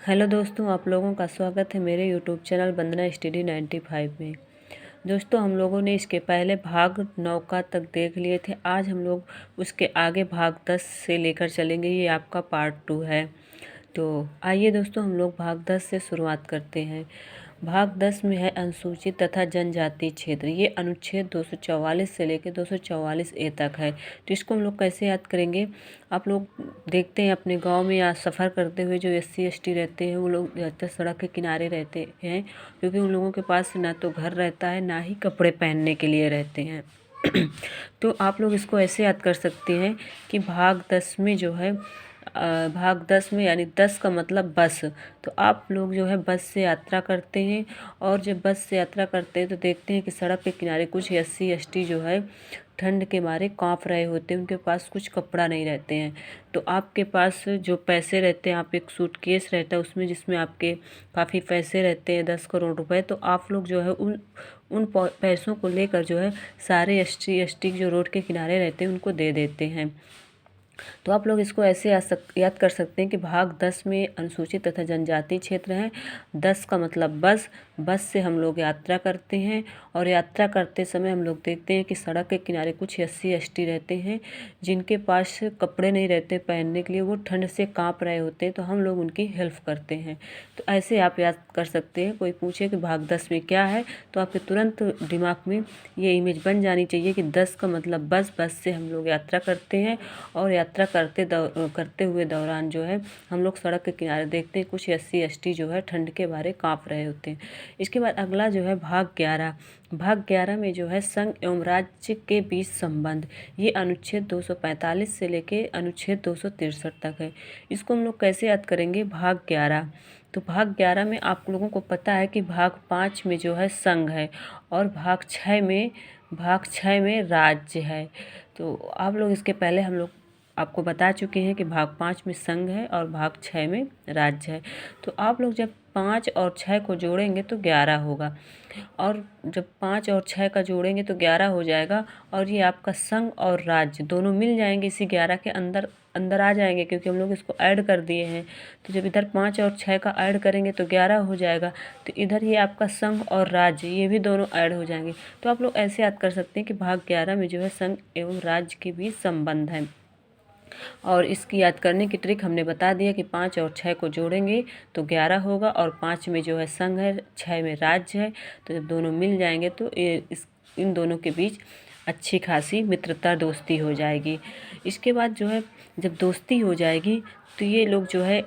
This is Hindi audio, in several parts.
हेलो दोस्तों, आप लोगों का स्वागत है मेरे यूट्यूब चैनल वंदना स्टडी 95 में। दोस्तों, हम लोगों ने इसके पहले भाग 9 का तक देख लिए थे। आज हम लोग उसके आगे भाग 10 से लेकर चलेंगे। ये आपका पार्ट 2 है। तो आइए दोस्तों, हम लोग भाग 10 से शुरुआत करते हैं। भाग 10 में है अनुसूचित तथा जनजातीय क्षेत्र। ये अनुच्छेद 244 से लेकर 244 ए तक है। तो इसको हम लोग कैसे याद करेंगे? आप लोग देखते हैं अपने गांव में या सफ़र करते हुए जो SC ST रहते हैं, वो लोग ज़्यादातर सड़क के किनारे रहते हैं, क्योंकि उन लोगों के पास ना तो घर रहता है, ना ही कपड़े पहनने के लिए रहते हैं। तो आप लोग इसको ऐसे याद कर सकते हैं कि भाग 10 में जो है भाग 10 में यानी 10 का मतलब बस। तो आप लोग जो है बस से यात्रा करते हैं, और जब बस से यात्रा करते हैं तो देखते हैं कि सड़क के किनारे कुछ SC ST जो है ठंड के मारे कांप रहे होते हैं। उनके पास कुछ कपड़ा नहीं रहते हैं। तो आपके पास जो पैसे रहते हैं, आप एक सूटकेस रहता है उसमें, जिसमें आपके काफ़ी पैसे रहते हैं, 10 करोड़ रुपए। तो आप लोग जो है उन उन पैसों को लेकर जो है सारे SC ST जो रोड के किनारे रहते हैं उनको दे देते हैं। तो आप लोग इसको ऐसे याद कर सकते हैं कि भाग 10 में अनुसूचित तथा जनजातीय क्षेत्र है। 10 का मतलब बस। बस से हम लोग यात्रा करते हैं, और यात्रा करते समय हम लोग देखते हैं कि सड़क के किनारे कुछ SC ST रहते हैं, जिनके पास कपड़े नहीं रहते पहनने के लिए। वो ठंड से कांप रहे होते हैं, तो हम लोग उनकी हेल्प करते हैं। तो ऐसे आप याद कर सकते हैं। कोई पूछे कि भाग 10 में क्या है, तो आपके तुरंत दिमाग में ये इमेज बन जानी चाहिए कि 10 का मतलब बस। बस से हम लोग यात्रा करते हैं, और यात्रा करते हुए दौरान जो है हम लोग सड़क के किनारे देखते हैं कुछ SC ST जो है ठंड के मारे कांप रहे होते हैं। इसके बाद अगला जो है भाग 11। भाग 11 में जो है संघ एवं राज्य के बीच संबंध। ये अनुच्छेद 245 से लेके अनुच्छेद 263 तक है। इसको हम लोग कैसे याद करेंगे? भाग 11। तो भाग 11 में आप लोगों को पता है कि भाग 5 में जो है संघ है, और भाग 6 में राज्य है। तो आप लोग इसके पहले हम लोग आपको बता चुके हैं कि भाग 5 में संघ है और भाग 6 में राज्य है। तो आप लोग जब 5 और 6 को जोड़ेंगे तो 11 होगा, और जब 5 और 6 का जोड़ेंगे तो 11 हो जाएगा। और ये आपका संघ और राज्य दोनों मिल जाएंगे, इसी 11 के अंदर अंदर आ जाएंगे, क्योंकि हम लोग इसको ऐड कर दिए हैं। तो जब इधर 5 और 6 का ऐड करेंगे तो 11 हो जाएगा। तो इधर ये आपका संघ और राज्य, ये भी दोनों ऐड हो जाएंगे। तो आप लोग ऐसे याद कर सकते हैं कि भाग 11 में जो है संघ एवं राज्य के बीच संबंध है। और इसकी याद करने की ट्रिक हमने बता दिया कि 5 और 6 को जोड़ेंगे तो 11 होगा, और 5 में जो है संघ है, 6 में राज्य है। तो जब दोनों मिल जाएंगे तो इन दोनों के बीच अच्छी खासी मित्रता दोस्ती हो जाएगी। इसके बाद जो है जब दोस्ती हो जाएगी तो ये लोग जो है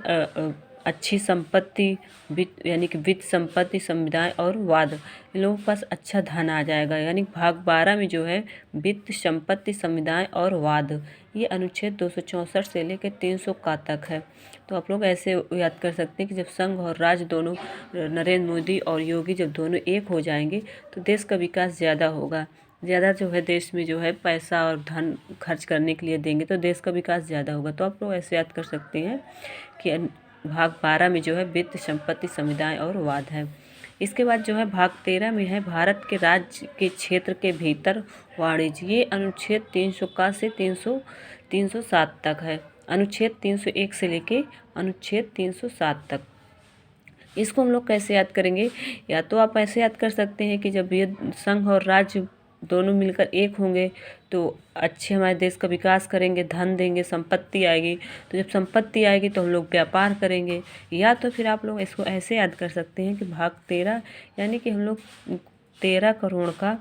अच्छी संपत्ति, वित्त यानी कि वित्त, संपत्ति, संविदाएं और वाद, इन लोगों के पास अच्छा धन आ जाएगा। यानी भाग 12 में जो है वित्त, संपत्ति, संविदाएं और वाद, ये अनुच्छेद 264 से लेकर 300 का तक है। तो आप लोग ऐसे याद कर सकते हैं कि जब संघ और राज्य दोनों, नरेंद्र मोदी और योगी जब दोनों एक हो जाएंगे तो देश का विकास ज़्यादा होगा। ज़्यादा जो है देश में जो है पैसा और धन खर्च करने के लिए देंगे तो देश का विकास ज़्यादा होगा। तो आप लोग ऐसे याद कर सकते हैं कि भाग 12 में जो है वित्त, संपत्ति, संविदाएं और वाद है। इसके बाद जो है भाग 13 में है भारत के राज्य के क्षेत्र के भीतर वाणिज्य। ये अनुच्छेद 300 का से 307 तक है। अनुच्छेद 301 से लेके अनुच्छेद 307 तक। इसको हम लोग कैसे याद करेंगे? या तो आप ऐसे याद कर सकते हैं कि जब ये संघ और राज्य दोनों मिलकर एक होंगे तो अच्छे हमारे देश का विकास करेंगे, धन देंगे, संपत्ति आएगी। तो जब संपत्ति आएगी तो हम लोग व्यापार करेंगे। या तो फिर आप लोग इसको ऐसे याद कर सकते हैं कि भाग 13 यानी कि हम लोग 13 करोड़ का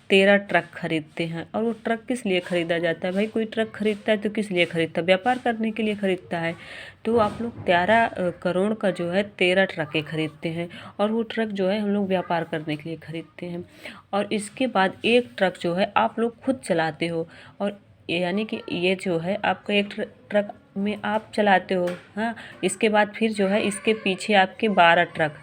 13 ट्रक खरीदते हैं। और वो ट्रक किस लिए खरीदा जाता है? भाई कोई ट्रक खरीदता है तो किस लिए खरीदता है? व्यापार करने के लिए खरीदता है। तो आप लोग 13 करोड़ का जो है 13 ट्रकें खरीदते हैं, और वो ट्रक जो है हम लोग व्यापार करने के लिए खरीदते हैं। और इसके बाद एक ट्रक जो है आप लोग खुद चलाते हो, और यानी कि ये जो है आपका एक ट्रक में आप चलाते हो। हाँ, इसके बाद फिर जो है इसके पीछे आपके 12 ट्रक,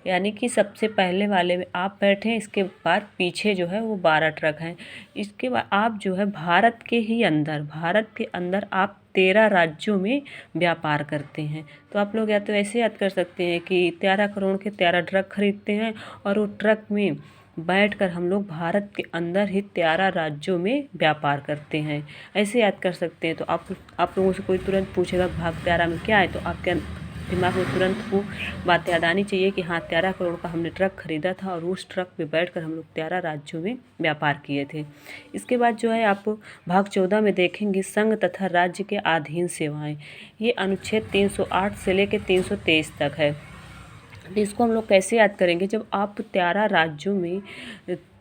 यानी कि सबसे पहले वाले में आप बैठे हैं, इसके बाद पीछे जो है वो 12 ट्रक हैं। इसके बाद आप जो है भारत के अंदर आप 13 राज्यों में व्यापार करते हैं। तो आप लोग या तो ऐसे याद कर सकते हैं कि 13 करोड़ के 13 ट्रक खरीदते हैं, और वो ट्रक में बैठकर हम लोग भारत के अंदर ही 13 राज्यों में व्यापार करते हैं। ऐसे याद कर सकते हैं। तो आप लोगों से कोई तुरंत पूछेगा भाग 13 में क्या है, तो आप क्या दिमाग में तुरंत वो बात याद आनी चाहिए कि हाँ 13 करोड़ का हमने ट्रक खरीदा था और उस ट्रक पे बैठकर हम लोग 13 राज्यों में व्यापार किए थे। इसके बाद जो है आप भाग 14 में देखेंगे संघ तथा राज्य के अधीन सेवाएं। ये अनुच्छेद 308 से लेकर 323 तक है। तो इसको हम लोग कैसे याद करेंगे, जब आप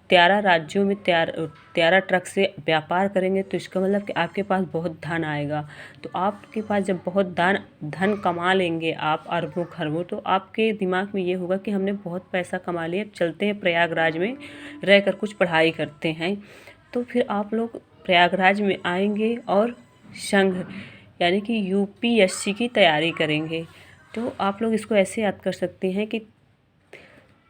13 ट्रक से व्यापार करेंगे तो इसका मतलब कि आपके पास बहुत धन आएगा। तो आपके पास जब बहुत धन कमा लेंगे आप अरबों खरबों, तो आपके दिमाग में ये होगा कि हमने बहुत पैसा कमा लिया, अब चलते हैं प्रयागराज में रहकर कुछ पढ़ाई करते हैं। तो फिर आप लोग प्रयागराज में आएंगे और संघ यानी कि यूपीएससी की तैयारी करेंगे। तो आप लोग इसको ऐसे याद कर सकते हैं कि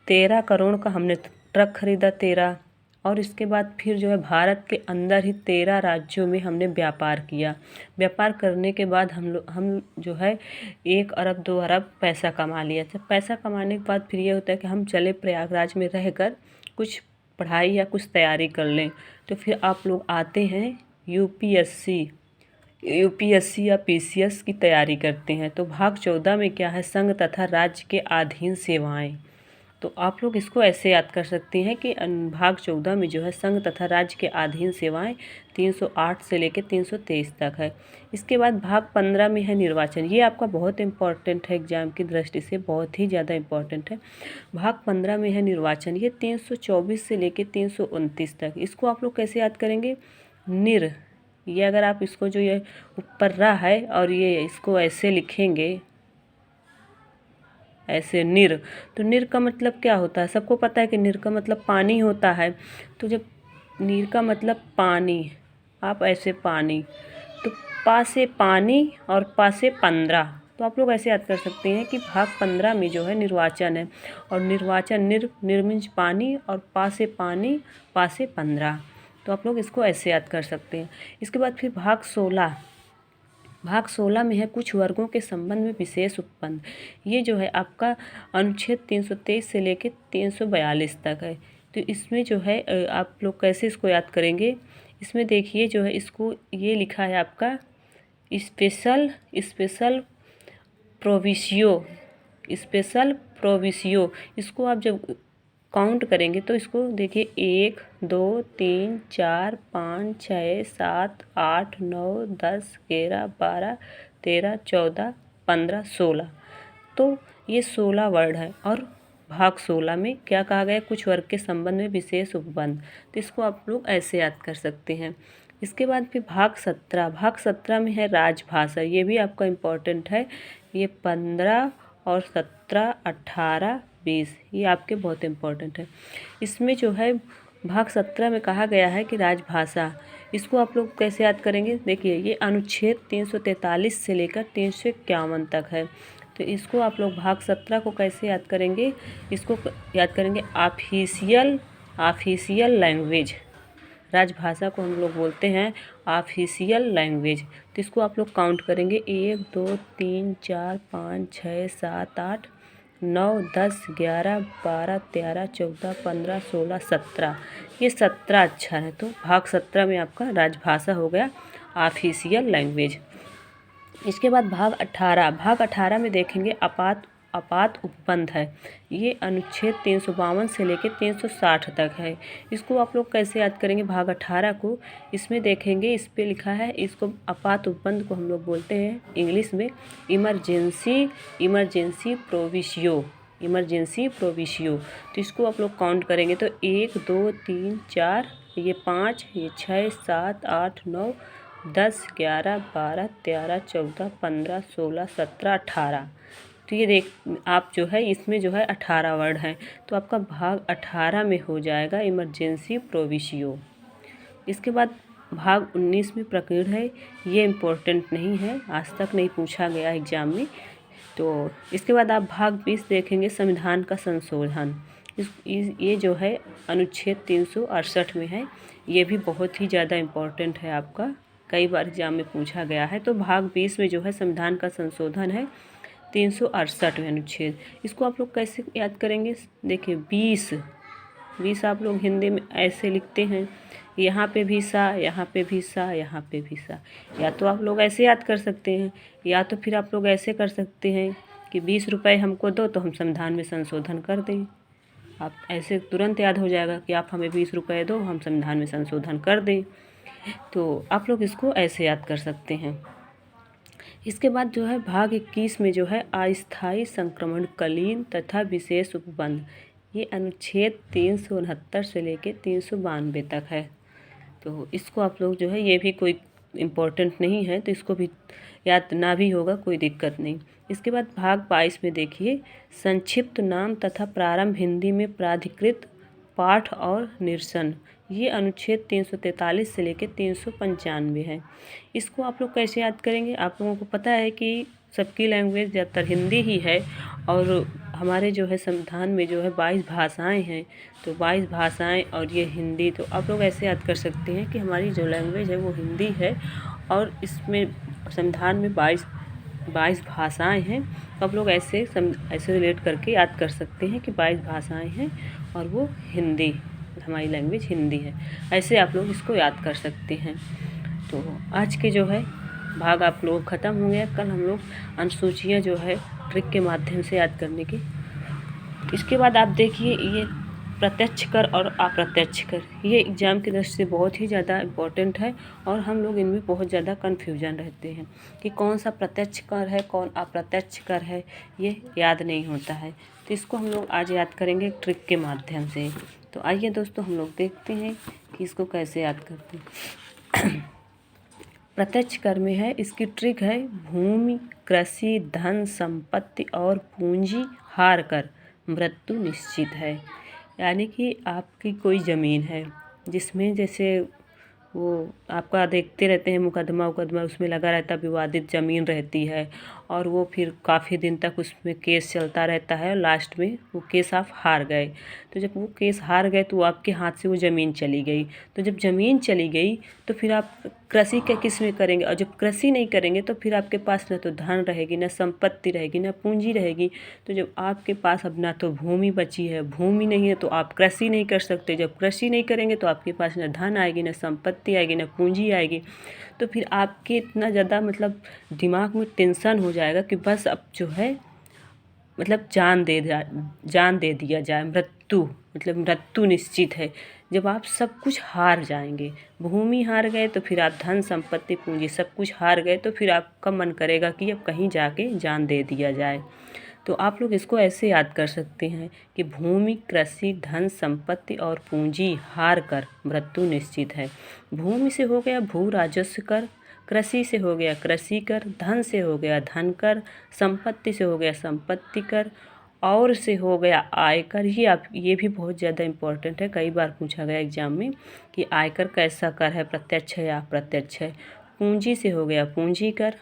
13 करोड़ का हमने ट्रक खरीदा 13, और इसके बाद फिर जो है भारत के अंदर ही 13 राज्यों में हमने व्यापार किया। व्यापार करने के बाद हम जो है 1 अरब 2 अरब पैसा कमा लिया। जब पैसा कमाने के बाद फिर ये होता है कि हम चले प्रयागराज में रहकर कुछ पढ़ाई या कुछ तैयारी कर लें। तो फिर आप लोग आते हैं यूपीएससी या पीसीएस की तैयारी करते हैं। तो भाग 14 में क्या है, संघ तथा राज्य के अधीन सेवाएं। तो आप लोग इसको ऐसे याद कर सकते हैं कि भाग 14 में जो है संघ तथा राज्य के अधीन सेवाएं 308 से लेकर 323 तक है। इसके बाद भाग 15 में है निर्वाचन। ये आपका बहुत इंपॉर्टेंट है, एग्जाम की दृष्टि से बहुत ही ज़्यादा इंपॉर्टेंट है। भाग 15 में है निर्वाचन। ये 324 से लेकर 329 तक। इसको आप लोग कैसे याद करेंगे, ये अगर आप इसको जो ये ऊपर रहा है और ये इसको ऐसे लिखेंगे ऐसे तो निर का मतलब क्या होता है, सबको पता है कि निर का मतलब पानी होता है। तो जब निर का मतलब पानी, आप ऐसे पानी, तो पा से पानी और पा से 15। तो आप लोग ऐसे याद कर सकते हैं कि भाग 15 में जो है निर्वाचन है, और निर्वाचन निर मीन्स पानी और पा से पानी, पा से 15। तो आप लोग इसको ऐसे याद कर सकते हैं। इसके बाद फिर भाग 16 में है कुछ वर्गों के संबंध में विशेष उपबंध। ये जो है आपका अनुच्छेद 323 से लेकर 342 तक है। तो इसमें जो है आप लोग कैसे इसको याद करेंगे, इसमें देखिए जो है इसको ये लिखा है आपका स्पेशल प्रोविशियो। इसको आप जब काउंट करेंगे तो इसको देखिए 1 2 3 4 5 6 7 8 9 10 11 12 13 14 15 16। तो ये 16 वर्ड है। और भाग 16 में क्या कहा गया, कुछ वर्ग के संबंध में विशेष उपबंध। तो इसको आप लोग ऐसे याद कर सकते हैं। इसके बाद फिर भाग 17 में है राजभाषा। ये भी आपका इम्पोर्टेंट है। ये 15 और 17 18 20 ये आपके बहुत इम्पोर्टेंट है। इसमें जो है भाग 17 में कहा गया है कि राजभाषा, इसको आप लोग कैसे याद करेंगे, देखिए ये अनुच्छेद 343 से लेकर 351 तक है। तो इसको आप लोग भाग 17 को कैसे याद करेंगे, इसको याद करेंगे ऑफिशियल लैंग्वेज। राजभाषा को हम लोग बोलते हैं ऑफिशियल लैंग्वेज। तो इसको आप लोग काउंट करेंगे 1 2 3 4 5 6 7 8 9 10 11 12 13 14 15 16 17। ये 17 अक्षर है। तो भाग 17 में आपका राजभाषा हो गया ऑफिशियल लैंग्वेज। इसके बाद भाग 18 में देखेंगे आपात उपबंध है। ये अनुच्छेद 352 से लेकर 360 तक है। इसको आप लोग कैसे याद करेंगे भाग 18 को, इसमें देखेंगे इस पे लिखा है, इसको आपात उपबंध को हम लोग बोलते हैं इंग्लिश में इमरजेंसी प्रोविशियो। तो इसको आप लोग काउंट करेंगे तो 1 2 3 4, ये 5, ये 6 7 8 9 10 11 12 13 14 15 16 17 18। तो ये देख आप जो है इसमें जो है 18 वर्ड हैं। तो आपका भाग 18 में हो जाएगा इमरजेंसी प्रोविशियो। इसके बाद भाग 19 में प्रकीर्ण है। ये इम्पोर्टेंट नहीं है, आज तक नहीं पूछा गया एग्जाम में। तो इसके बाद आप भाग 20 देखेंगे संविधान का संशोधन। ये जो है अनुच्छेद 368 में है। ये भी बहुत ही ज़्यादा इम्पोर्टेंट है, आपका कई बार एग्जाम में पूछा गया है। तो भाग 20 में जो है संविधान का संशोधन है 368 में अनुच्छेद। इसको आप लोग कैसे याद करेंगे, देखिए 20 आप लोग हिंदी में ऐसे लिखते हैं, यहाँ पे भी सा, यहाँ पे भी सा, यहाँ पे भी सा। या तो आप लोग ऐसे याद कर सकते हैं, या तो फिर आप लोग ऐसे कर सकते हैं कि 20 रुपये हमको दो तो हम संविधान में संशोधन कर दें। आप ऐसे तुरंत याद हो जाएगा कि आप हमें 20 रुपये दो, हम संविधान में संशोधन कर दें। तो आप लोग इसको ऐसे याद कर सकते हैं। इसके बाद जो है भाग 21 में जो है अस्थायी संक्रमणकालीन तथा विशेष उपबंध, ये अनुच्छेद 369 से लेके 392 तक है। तो इसको आप लोग जो है, ये भी कोई इम्पोर्टेंट नहीं है तो इसको भी याद ना भी होगा, कोई दिक्कत नहीं। इसके बाद भाग 22 में देखिए संक्षिप्त नाम तथा प्रारंभ हिंदी में प्राधिकृत पाठ और निरसन, ये अनुच्छेद 343 से लेकर 395 है। इसको आप लोग कैसे याद करेंगे? आप लोगों को पता है कि सबकी लैंग्वेज ज़्यादातर हिंदी ही है और हमारे जो है संविधान में जो है 22 भाषाएं हैं, तो 22 भाषाएं और ये हिंदी, तो आप लोग ऐसे याद कर सकते हैं कि हमारी जो लैंग्वेज है वो हिंदी है और इसमें संविधान में 22 भाषाएं हैं। तो आप लोग ऐसे रिलेट करके याद कर सकते हैं कि 22 भाषाएं हैं और वो हिंदी, हमारी लैंग्वेज हिंदी है। ऐसे आप लोग इसको याद कर सकते हैं। तो आज के जो है भाग आप लोग ख़त्म हो गया। कल हम लोग अनुसूचियाँ जो है ट्रिक के माध्यम से याद करने की। इसके बाद आप देखिए ये प्रत्यक्ष कर और अप्रत्यक्ष कर, ये एग्ज़ाम की दृष्टि से बहुत ही ज़्यादा इम्पोर्टेंट है और हम लोग इनमें बहुत ज़्यादा कन्फ्यूजन रहते हैं कि कौन सा प्रत्यक्ष कर है कौन अप्रत्यक्ष कर है, ये याद नहीं होता है। तो इसको हम लोग आज याद करेंगे ट्रिक के माध्यम से। तो आइए दोस्तों हम लोग देखते हैं कि इसको कैसे याद करते हैं। प्रत्यक्ष कर में है, इसकी ट्रिक है भूमि, कृषि, धन, संपत्ति और पूंजी हार कर मृत्यु निश्चित है। यानी कि आपकी कोई ज़मीन है जिसमें जैसे वो आपका देखते रहते हैं मुकदमा उसमें लगा रहता है, विवादित ज़मीन रहती है और वो फिर काफ़ी दिन तक उसमें केस चलता रहता है और लास्ट में वो केस आप हार गए। तो जब वो केस हार गए तो आपके हाथ से वो ज़मीन चली गई। तो जब ज़मीन चली गई तो फिर आप कृषि के किस में करेंगे, और जब कृषि नहीं करेंगे तो फिर आपके पास ना तो धन रहेगी, ना संपत्ति रहेगी, ना पूंजी रहेगी। तो जब आपके पास अब ना तो भूमि बची है, भूमि नहीं है तो आप कृषि नहीं कर सकते। जब कृषि नहीं करेंगे तो आपके पास ना धन आएगी, ना संपत्ति आएगी, ना पूंजी आएगी। तो फिर आपके इतना ज़्यादा मतलब दिमाग में टेंशन हो जाएगा कि बस अब जो है मतलब जान दे दिया जाए, मृत्यु निश्चित है। जब आप सब कुछ हार जाएंगे, भूमि हार गए तो फिर आप धन संपत्ति पूंजी सब कुछ हार गए, तो फिर आपका मन करेगा कि अब कहीं जाके जान दे दिया जाए। तो आप लोग इसको ऐसे याद कर सकते हैं कि भूमि, कृषि, धन संपत्ति और पूंजी हार कर मृत्यु निश्चित है। भूमि से हो गया भू राजस्व कर, कृषि से हो गया कृषि कर, धन से हो गया धन कर, संपत्ति से हो गया संपत्ति कर और से हो गया आयकर। ये भी बहुत ज़्यादा इम्पोर्टेंट है, कई बार पूछा गया एग्जाम में कि आयकर कैसा कर है, प्रत्यक्ष है या अप्रत्यक्ष है। पूंजी से हो गया पूंजी कर,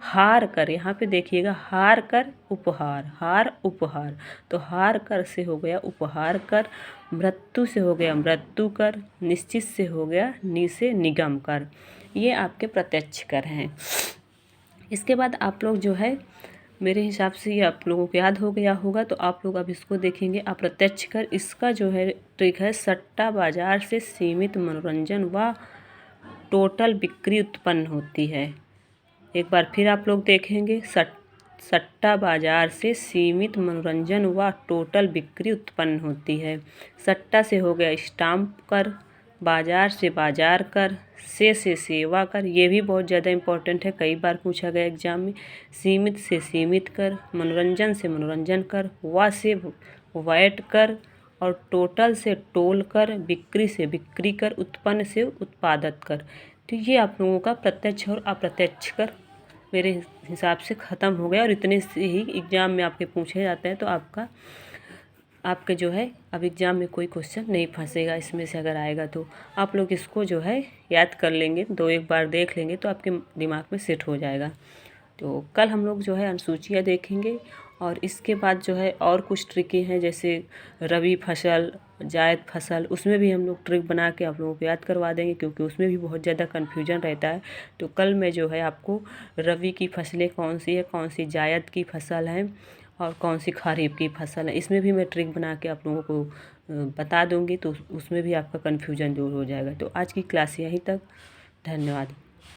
हार कर, यहाँ पे देखिएगा हार कर उपहार, हार उपहार, तो हार कर से हो गया उपहार कर, मृत्यु से हो गया मृत्यु कर, निश्चित से हो गया नि से निगम कर। ये आपके प्रत्यक्ष कर हैं। इसके बाद आप लोग जो है मेरे हिसाब से ये आप लोगों को याद हो गया होगा, तो आप लोग अब इसको देखेंगे अप्रत्यक्ष कर। इसका जो है ट्रिक है सट्टा बाजार से सीमित मनोरंजन व टोटल बिक्री उत्पन्न होती है। एक बार फिर आप लोग देखेंगे सट्टा बाजार से सीमित मनोरंजन व टोटल बिक्री उत्पन्न होती है। सट्टा से हो गया स्टाम्प कर, बाजार से बाजार कर, से सेवा कर, ये भी बहुत ज़्यादा इम्पोर्टेंट है, कई बार पूछा गया एग्जाम में। सीमित से सीमित कर, मनोरंजन से मनोरंजन कर, व से वैट कर और टोटल से टोल कर, बिक्री से बिक्री कर, उत्पन्न से उत्पादक कर। तो ये आप लोगों का प्रत्यक्ष और अप्रत्यक्ष कर मेरे हिसाब से ख़त्म हो गया और इतने से ही एग्ज़ाम में आपके पूछे जाते हैं। तो आपके जो है अब एग्ज़ाम में कोई क्वेश्चन नहीं फंसेगा इसमें से, अगर आएगा तो आप लोग इसको जो है याद कर लेंगे, एक बार देख लेंगे तो आपके दिमाग में सेट हो जाएगा। तो कल हम लोग जो है अनुसूचियाँ देखेंगे और इसके बाद जो है और कुछ ट्रिकें हैं, जैसे रबी फसल, जायद फसल, उसमें भी हम लोग ट्रिक बना के आप लोगों को याद करवा देंगे, क्योंकि उसमें भी बहुत ज़्यादा कन्फ्यूजन रहता है। तो कल मैं जो है आपको रबी की फसलें कौन सी है, कौन सी जायद की फसल है और कौन सी खरीफ की फसल है, इसमें भी मैं ट्रिक बना के आप लोगों को बता दूंगी, तो उसमें भी आपका कन्फ्यूजन दूर हो जाएगा। तो आज की क्लास यहीं तक, धन्यवाद।